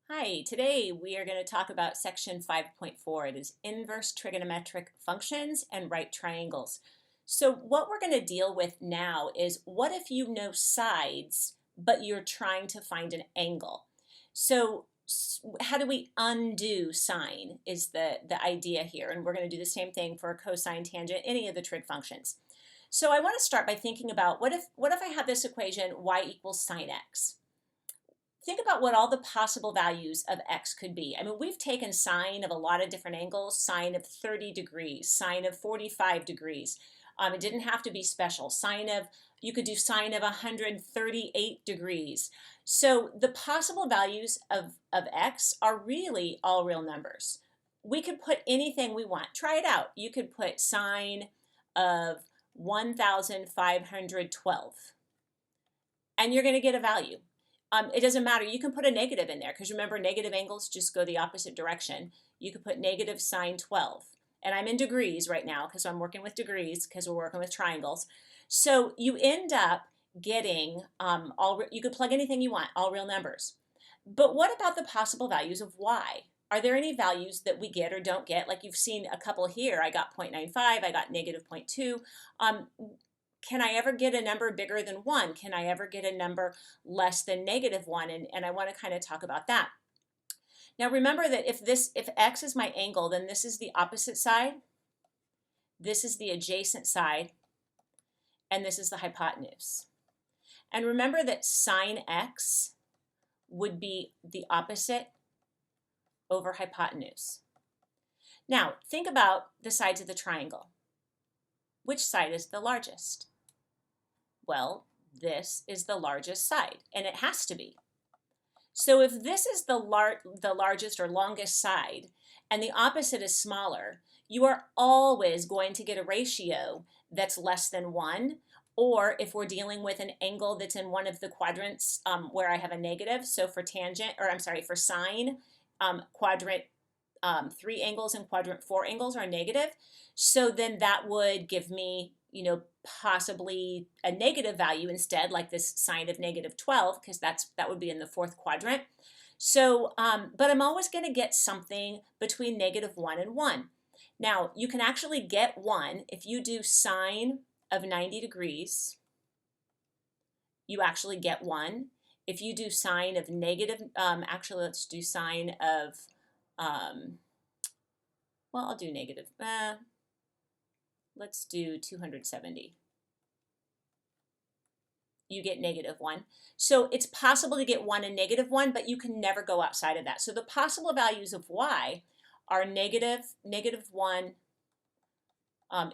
Hi, today we are going to talk about section 5.4. It is inverse trigonometric functions and right triangles. So what we're going to deal with now is what if you know sides, but you're trying to find an angle? So how do we undo sine is the idea here. And we're going to do the same thing for cosine, tangent, any of the trig functions. So I want to start by thinking about what if I have this equation y equals sine x? Think about what all the possible values of x could be. I mean, we've taken sine of a lot of different angles, sine of 30 degrees, sine of 45 degrees. It didn't have to be special. You could do sine of 138 degrees. So the possible values of x are really all real numbers. We could put anything we want. Try it out. You could put sine of 1,512, and you're going to get a value. It doesn't matter. You can put a negative in there because remember, negative angles just go the opposite direction. You could put negative sine 12. And I'm in degrees right now because I'm working with degrees because we're working with triangles. So you end up getting, you could plug anything you want, all real numbers. But what about the possible values of y? Are there any values that we get or don't get? Like you've seen a couple here. I got 0.95, I got negative 0.2. Can I ever get a number bigger than 1? Can I ever get a number less than negative 1? And I want to kind of talk about that. Now remember that if x is my angle, then this is the opposite side, this is the adjacent side, and this is the hypotenuse. And remember that sine x would be the opposite over hypotenuse. Now think about the sides of the triangle. Which side is the largest? Well, this is the largest side, and it has to be. So if this is the largest or longest side, and the opposite is smaller, you are always going to get a ratio that's less than 1, or if we're dealing with an angle that's in one of the quadrants where I have a negative, so for for sine, quadrant 3 angles and quadrant 4 angles are negative, so then that would give me possibly a negative value instead, like this sine of negative 12, because that would be in the 4th quadrant. So, but I'm always going to get something between negative 1 and 1. Now, you can actually get 1 if you do sine of 90 degrees. You actually get 1. If you do sine of negative, actually let's do sine of, well, I'll do negative. Let's do 270. You get negative 1. So it's possible to get 1 and negative 1, but you can never go outside of that. So the possible values of y are negative 1,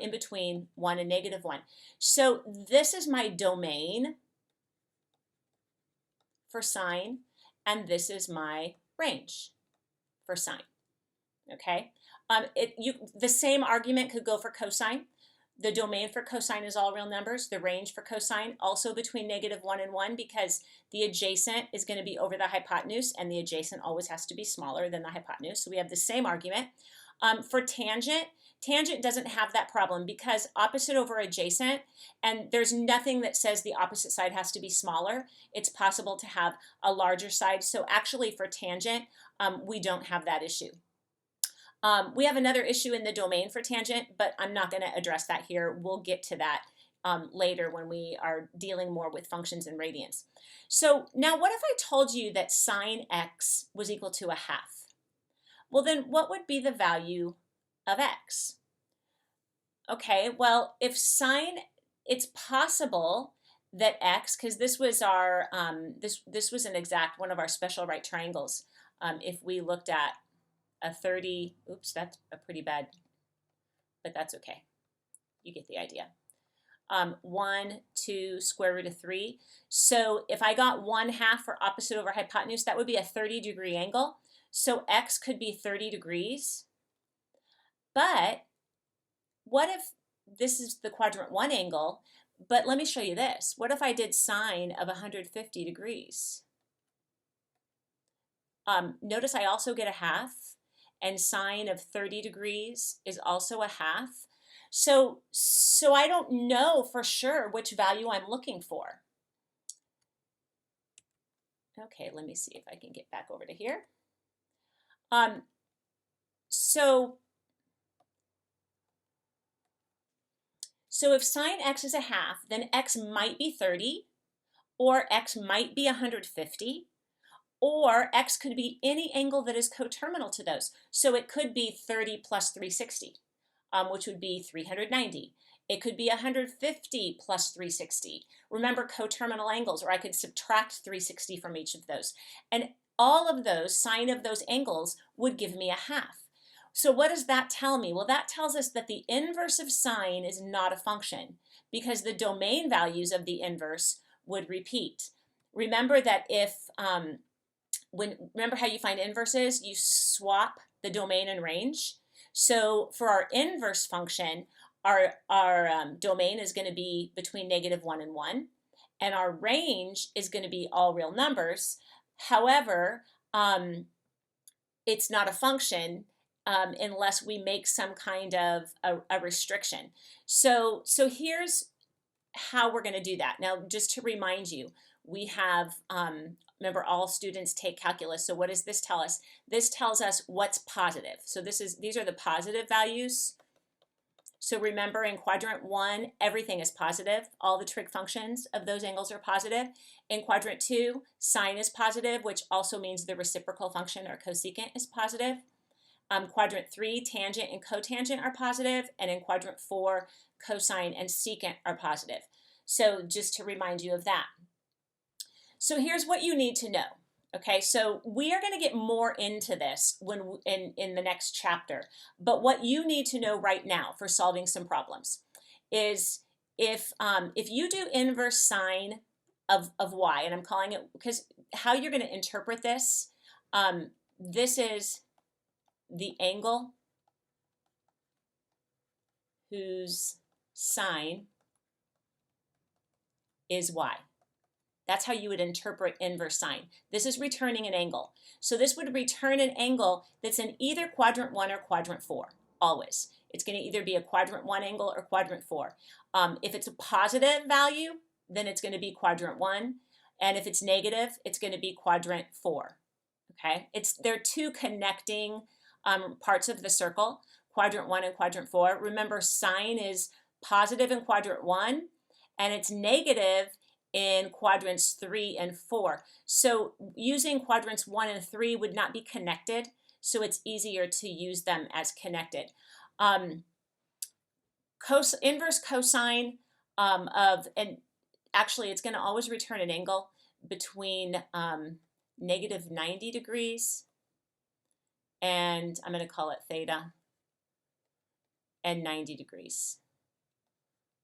in between 1 and negative 1. So this is my domain for sine, and this is my range for sine. Okay? The same argument could go for cosine. The domain for cosine is all real numbers. The range for cosine also between negative 1 and 1 because the adjacent is going to be over the hypotenuse, and the adjacent always has to be smaller than the hypotenuse. So we have the same argument. For tangent doesn't have that problem because opposite over adjacent, and there's nothing that says the opposite side has to be smaller. It's possible to have a larger side. So actually for tangent, we don't have that issue. We have another issue in the domain for tangent, but I'm not going to address that here. We'll get to that later when we are dealing more with functions and radians. So now what if I told you that sine x was equal to a half? Well, then what would be the value of x? Okay, well, if it's possible that x, because this was our, this was an exact one of our special right triangles. If we looked at a 30, oops, that's a pretty bad, but that's okay. You get the idea. 1, 2, square root of 3. So if I got 1/2 for opposite over hypotenuse, that would be a 30-degree angle. So x could be 30 degrees. But what if this is the quadrant 1 angle, but let me show you this. What if I did sine of 150 degrees? Notice I also get a half. And sine of 30 degrees is also a half. So I don't know for sure which value I'm looking for. Okay, let me see if I can get back over to here. Um, so if sine x is a half, then x might be 30, or x might be 150, or x could be any angle that is coterminal to those. So it could be 30 plus 360, which would be 390. It could be 150 plus 360. Remember coterminal angles, or I could subtract 360 from each of those. And all of those, sine of those angles, would give me a half. So what does that tell me? Well, that tells us that the inverse of sine is not a function, because the domain values of the inverse would repeat. Remember that if, remember how you find inverses? You swap the domain and range. So for our inverse function, our domain is going to be between -1 and 1, and our range is going to be all real numbers. However, it's not a function unless we make some kind of a restriction. So here's how we're going to do that. Now, just to remind you, we have, remember, all students take calculus. So what does this tell us? This tells us what's positive. So these are the positive values. So remember, in quadrant 1, everything is positive. All the trig functions of those angles are positive. In quadrant 2, sine is positive, which also means the reciprocal function or cosecant is positive. Quadrant 3, tangent and cotangent are positive, and in quadrant 4, cosine and secant are positive. So just to remind you of that. So here's what you need to know. Okay, so we are going to get more into this when in the next chapter. But what you need to know right now for solving some problems is if you do inverse sine of y, and I'm calling it, because how you're going to interpret this, this is the angle whose sine is y. That's how you would interpret inverse sine. This is returning an angle. So this would return an angle that's in either quadrant 1 or quadrant 4, always. It's going to either be a quadrant 1 angle or quadrant 4. If it's a positive value, then it's going to be quadrant 1. And if it's negative, it's going to be quadrant 4. Okay? They're two connecting parts of the circle, quadrant 1 and quadrant 4. Remember, sine is positive in quadrant 1, and it's negative in quadrants 3 and 4. So using quadrants 1 and 3 would not be connected, so it's easier to use them as connected. Inverse cosine and actually it's going to always return an angle between -90 degrees, and I'm going to call it theta, and 90 degrees.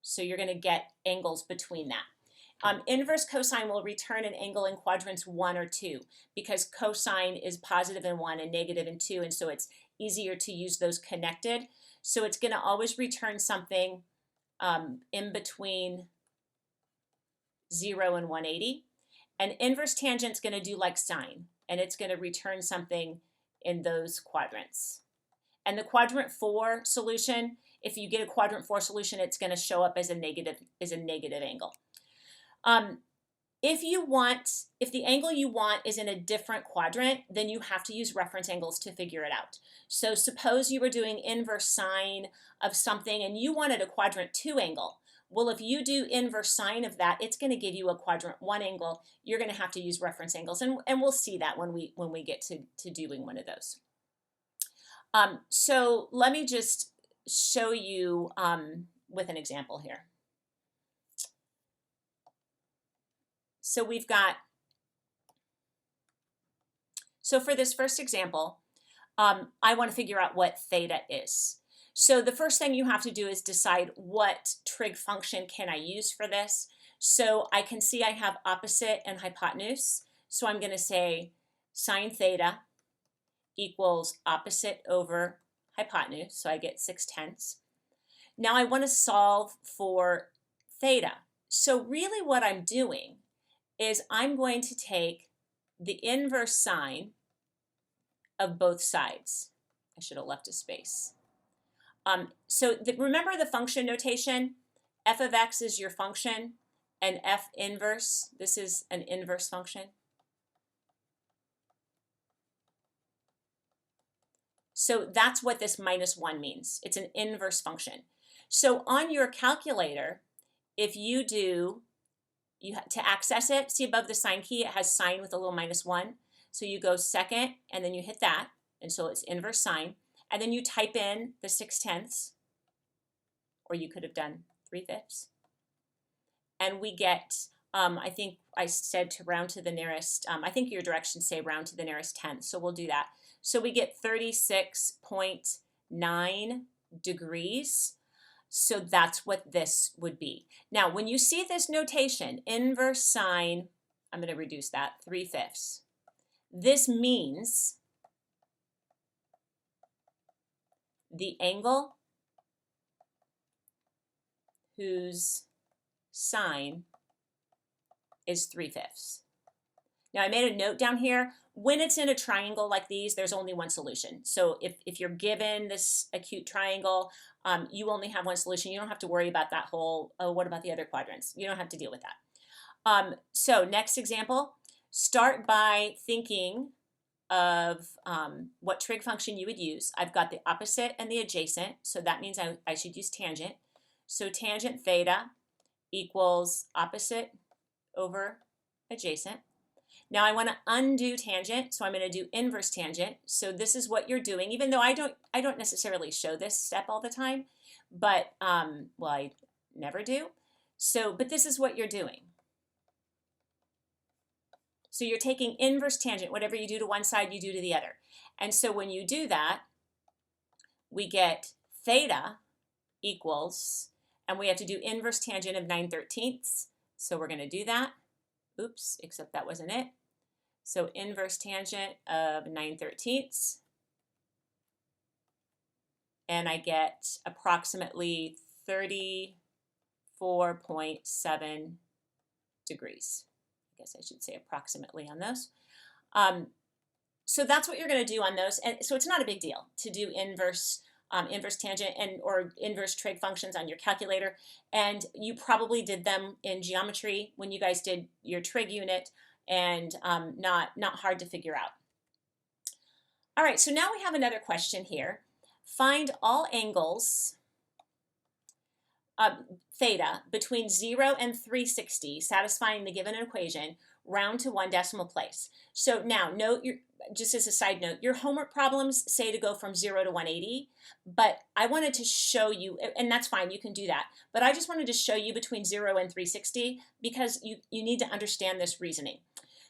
So you're going to get angles between that. Inverse cosine will return an angle in quadrants 1 or 2, because cosine is positive in 1 and negative in 2, and so it's easier to use those connected. So it's going to always return something in between 0 and 180. And inverse tangent's going to do like sine, and it's going to return something in those quadrants. And the quadrant 4 solution, if you get a quadrant 4 solution, it's going to show up as a negative angle. If the angle you want is in a different quadrant, then you have to use reference angles to figure it out. So suppose you were doing inverse sine of something and you wanted a quadrant 2 angle. Well, if you do inverse sine of that, it's going to give you a quadrant 1 angle. You're going to have to use reference angles, and we'll see that when we get to doing one of those. So let me just show you with an example here. So so for this first example, I want to figure out what theta is. So the first thing you have to do is decide what trig function can I use for this. So I can see I have opposite and hypotenuse. So I'm going to say sine theta equals opposite over hypotenuse. So I get 6/10. Now I want to solve for theta. So really what I'm doing is I'm going to take the inverse sine of both sides. I should have left a space. Remember the function notation? F of x is your function, and f inverse, this is an inverse function. So that's what this -1 means. It's an inverse function. So on your calculator, if you do, to access it, see above the sine key, it has sine with a little -1. So you go second, and then you hit that, and so it's inverse sine. And then you type in the 6/10, or you could have done 3/5. And we get, I think I said to round to the nearest, I think your directions say round to the nearest tenth, so we'll do that. So we get 36.9 degrees. So that's what this would be. Now, when you see this notation, inverse sine, I'm going to reduce that, 3/5. This means the angle whose sine is 3/5. Now, I made a note down here. When it's in a triangle like these, there's only one solution. So if you're given this acute triangle, you only have one solution. You don't have to worry about that whole, oh, what about the other quadrants? You don't have to deal with that. So next example, start by thinking of what trig function you would use. I've got the opposite and the adjacent, so that means I should use tangent. So tangent theta equals opposite over adjacent. Now I want to undo tangent, so I'm going to do inverse tangent. So this is what you're doing, even though I don't necessarily show this step all the time, but well, I never do. So, but this is what you're doing. So you're taking inverse tangent. Whatever you do to one side, you do to the other. And so when you do that, we get theta equals, and we have to do inverse tangent of 9/13. So we're going to do that. Oops, except that wasn't it. So inverse tangent of 9/13. And I get approximately 34.7 degrees. I guess I should say approximately on those. So that's what you're going to do on those. And so it's not a big deal to do inverse tangent or inverse trig functions on your calculator. And you probably did them in geometry when you guys did your trig unit, and not hard to figure out. All right, so now we have another question here. Find all angles theta between 0 and 360 satisfying the given equation, round to 1 decimal place. So now note, just as a side note, your homework problems say to go from 0 to 180, but I wanted to show you, and that's fine, you can do that, but I just wanted to show you between 0 and 360 because you need to understand this reasoning.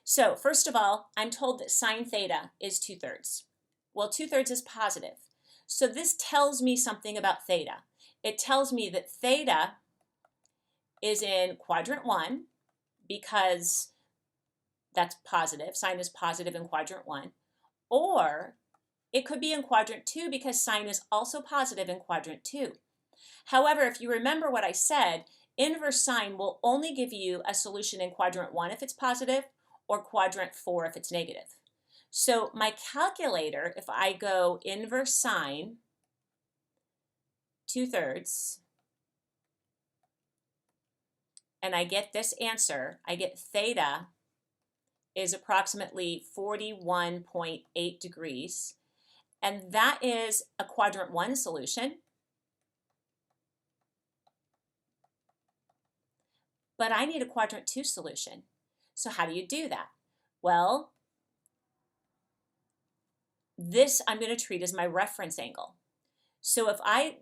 So first of all, I'm told that sine theta is 2/3. Well, 2/3 is positive. So this tells me something about theta. It tells me that theta is in quadrant 1 because that's positive. Sine is positive in quadrant 1. Or it could be in quadrant 2 because sine is also positive in quadrant 2. However, if you remember what I said, inverse sine will only give you a solution in quadrant 1 if it's positive or quadrant 4 if it's negative. So my calculator, if I go inverse sine 2/3, and I get this answer, I get theta is approximately 41.8 degrees, and that is a quadrant 1 solution. But I need a quadrant 2 solution. So how do you do that? Well, this I'm going to treat as my reference angle. So if I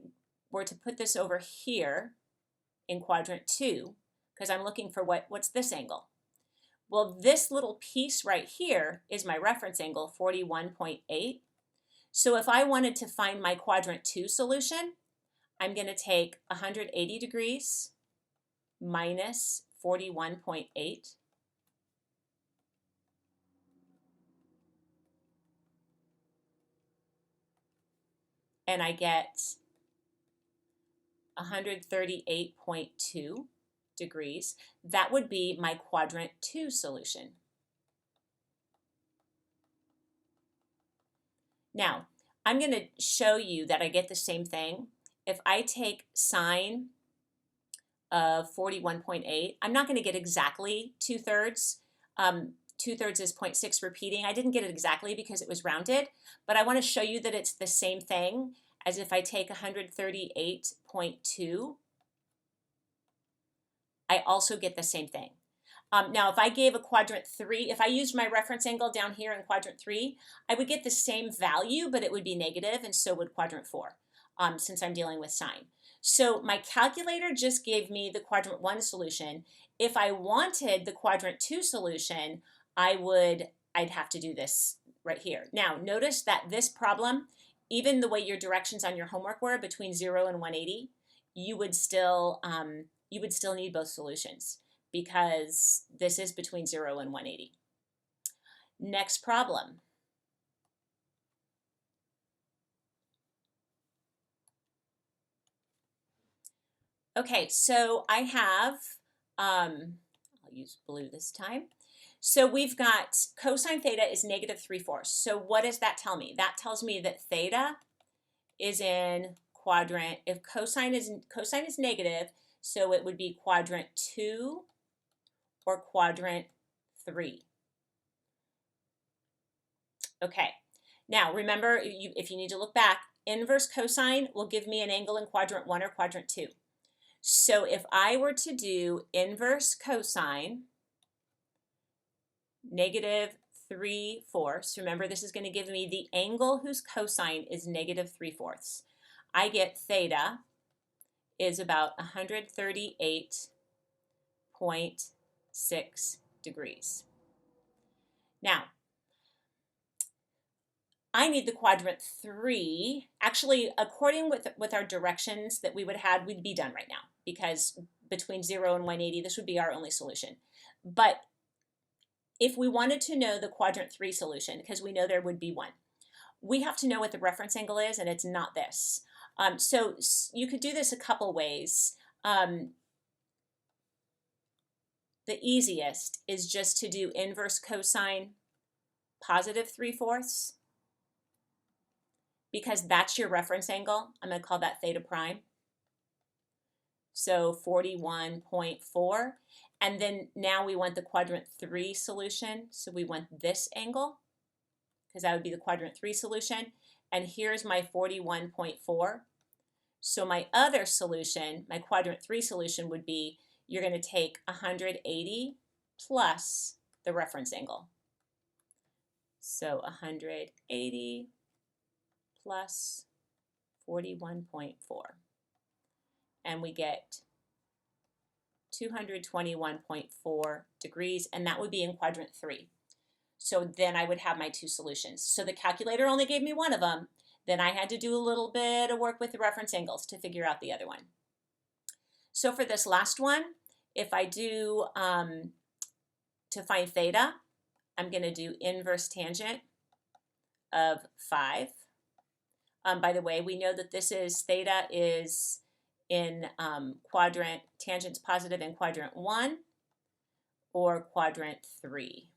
were to put this over here in quadrant 2, because I'm looking for what's this angle? Well, this little piece right here is my reference angle, 41.8. So if I wanted to find my quadrant 2 solution, I'm going to take 180 degrees minus 41.8. And I get 138.2 degrees. That would be my quadrant 2 solution. Now, I'm going to show you that I get the same thing. If I take sine of 41.8, I'm not going to get exactly 2/3. 2/3 is 0.6 repeating. I didn't get it exactly because it was rounded, but I want to show you that it's the same thing as if I take 138.2. I also get the same thing. Now, if I gave a quadrant 3, if I used my reference angle down here in quadrant 3, I would get the same value, but it would be negative, and so would quadrant 4, since I'm dealing with sine. So my calculator just gave me the quadrant 1 solution. If I wanted the quadrant 2 solution, I'd have to do this right here. Now, notice that this problem, even the way your directions on your homework were between 0 and 180, you would still need both solutions, because this is between 0 and 180. Next problem. Okay, so I have, I'll use blue this time. So we've got cosine theta is -3/4. So what does that tell me? That tells me that theta is in quadrant, if cosine is negative, so it would be quadrant 2 or quadrant 3. Okay, now remember, if you need to look back, inverse cosine will give me an angle in quadrant 1 or quadrant 2. So if I were to do inverse cosine, -3/4, remember this is going to give me the angle whose cosine is -3/4. I get theta is about 138.6 degrees. Now, I need the quadrant 3. Actually, according with our directions that we would have, we'd be done right now, because between 0 and 180, this would be our only solution. But if we wanted to know the quadrant 3 solution, because we know there would be one, we have to know what the reference angle is, and it's not this. So you could do this a couple ways. The easiest is just to do inverse cosine +3/4, because that's your reference angle. I'm going to call that theta prime. So 41.4. And then now we want the quadrant 3 solution. So we want this angle, because that would be the quadrant 3 solution. And here's my 41.4. So my other solution, my quadrant 3 solution, would be, you're going to take 180 plus the reference angle. So 180 plus 41.4. And we get 221.4 degrees, and that would be in quadrant 3. So then I would have my two solutions. So the calculator only gave me one of them. Then I had to do a little bit of work with the reference angles to figure out the other one. So for this last one, if I do, to find theta, I'm going to do inverse tangent of 5. By the way, we know that this is, theta is in quadrant, tangent's positive in quadrant 1 or quadrant 3.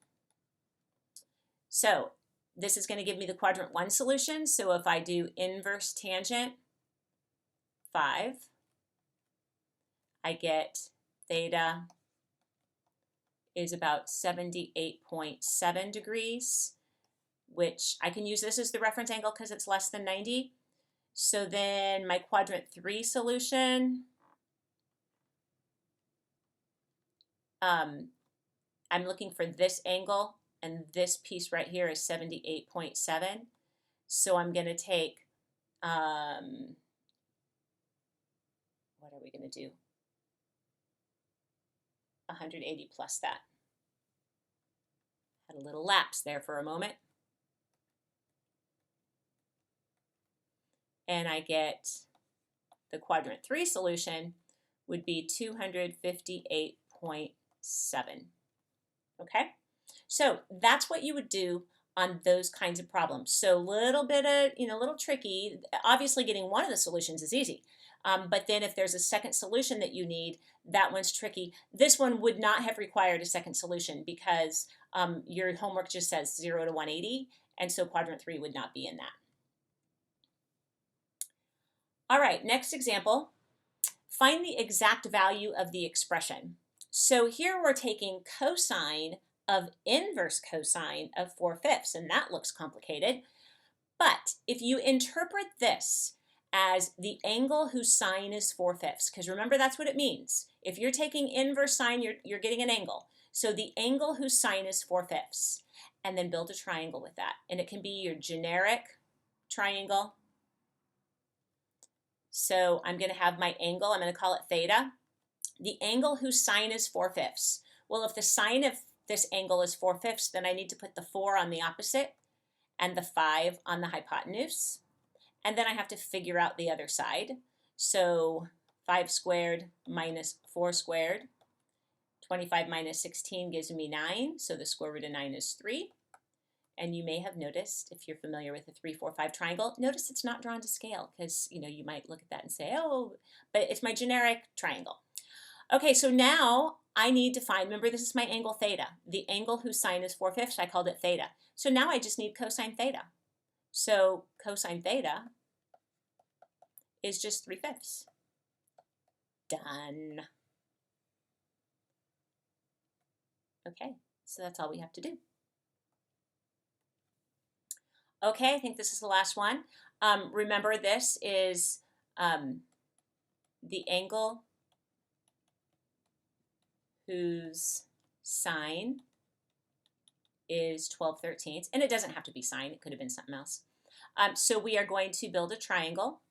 So this is going to give me the quadrant 1 solution. So if I do inverse tangent 5, I get theta is about 78.7 degrees, which I can use this as the reference angle because it's less than 90. So then my quadrant 3 solution, I'm looking for this angle, and this piece right here is 78.7. So I'm going to take, what are we going to do? 180 plus that. Had a little lapse there for a moment. And I get the quadrant 3 solution would be 258.7. Okay? So that's what you would do on those kinds of problems. So a little bit of, a little tricky. Obviously getting one of the solutions is easy. But then if there's a second solution that you need, that one's tricky. This one would not have required a second solution because your homework just says 0 to 180, and so quadrant 3 would not be in that. All right, next example. Find the exact value of the expression. So here we're taking cosine of inverse cosine of 4/5, and that looks complicated. But if you interpret this as the angle whose sine is 4/5, because remember that's what it means. If you're taking inverse sine, you're getting an angle. So the angle whose sine is 4/5, and then build a triangle with that. And it can be your generic triangle. So I'm going to have my angle, I'm going to call it theta. The angle whose sine is 4/5. Well, if the sine of this angle is 4/5, then I need to put the 4 on the opposite and the 5 on the hypotenuse. And then I have to figure out the other side. So 5 squared minus 4 squared. 25 minus 16 gives me 9, so the square root of 9 is 3. And you may have noticed, if you're familiar with the 3, 4, 5 triangle, notice it's not drawn to scale because you might look at that and say, oh, but it's my generic triangle. Okay, so now I need to find, remember this is my angle theta, the angle whose sine is 4/5, I called it theta. So now I just need cosine theta. So cosine theta is just 3/5. Done. Okay, so that's all we have to do. Okay, I think this is the last one. Remember this is the angle whose sine is 12/13, and it doesn't have to be sine, it could have been something else. So we are going to build a triangle.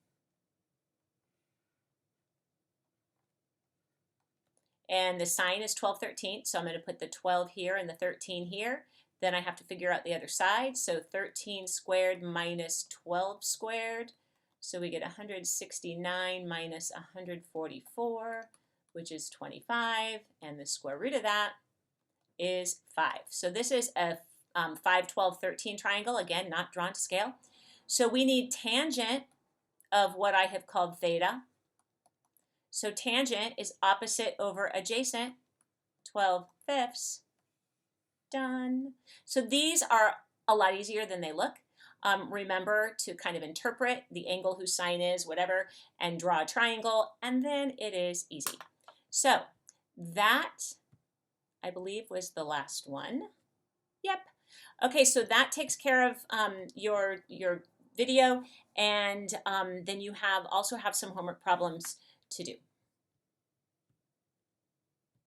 And the sine is 12/13, so I'm going to put the 12 here and the 13 here. Then I have to figure out the other side. So 13 squared minus 12 squared. So we get 169 minus 144, which is 25. And the square root of that is 5. So this is a 5, 12, 13 triangle. Again, not drawn to scale. So we need tangent of what I have called theta. So tangent is opposite over adjacent, 12/5. Done. So these are a lot easier than they look. Remember to kind of interpret the angle whose sine is, whatever, and draw a triangle, and then it is easy. So that, I believe, was the last one. Yep. Okay, so that takes care of your video, and then you also have some homework problems to do.